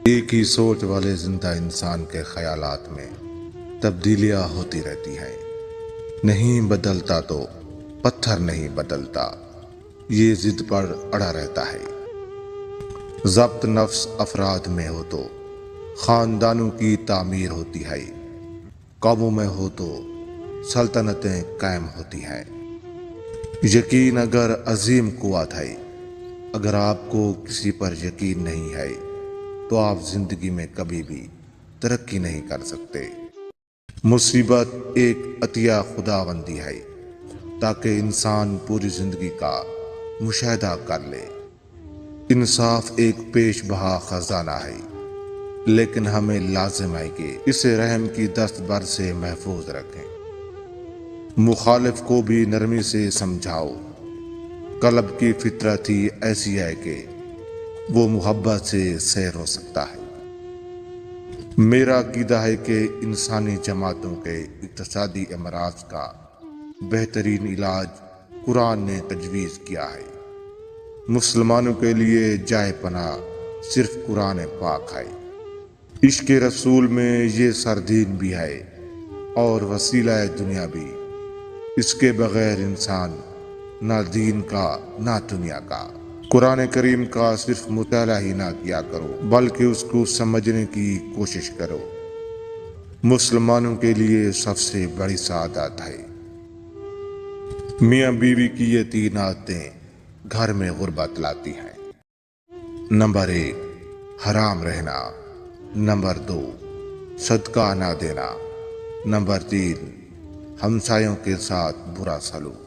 ایک ہی سوچ والے زندہ انسان کے خیالات میں تبدیلیاں ہوتی رہتی ہیں۔ نہیں بدلتا تو پتھر نہیں بدلتا، یہ ضد پر اڑا رہتا ہے۔ ضبط نفس افراد میں ہو تو خاندانوں کی تعمیر ہوتی ہے، قوموں میں ہو تو سلطنتیں قائم ہوتی ہیں۔ یقین اگر عظیم قوت ہے، اگر آپ کو کسی پر یقین نہیں ہے تو آپ زندگی میں کبھی بھی ترقی نہیں کر سکتے۔ مصیبت ایک عطیہ خداوندی ہے تاکہ انسان پوری زندگی کا مشاہدہ کر لے۔ انصاف ایک پیش بہا خزانہ ہے، لیکن ہمیں لازم ہے کہ اسے رحم کی دست بر سے محفوظ رکھیں۔ مخالف کو بھی نرمی سے سمجھاؤ، قلب کی فطرت ہی ایسی ہے کہ وہ محبت سے سیر ہو سکتا ہے۔ میرا عقیدہ ہے کہ انسانی جماعتوں کے اقتصادی امراض کا بہترین علاج قرآن نے تجویز کیا ہے۔ مسلمانوں کے لیے جائے پناہ صرف قرآن پاک ہے۔ عشق رسول میں یہ سردین بھی ہے اور وسیلہ دنیا بھی۔ اس کے بغیر انسان نہ دین کا نہ دنیا کا۔ قرآن کریم کا صرف مطالعہ ہی نہ کیا کرو بلکہ اس کو سمجھنے کی کوشش کرو۔ مسلمانوں کے لیے سب سے بڑی سعادت ہے۔ میاں بیوی کی یہ 3 عادتیں گھر میں غربت لاتی ہیں۔ نمبر 1، حرام رہنا۔ نمبر 2، صدقہ نہ دینا۔ نمبر 3، ہمسایوں کے ساتھ برا سلوک۔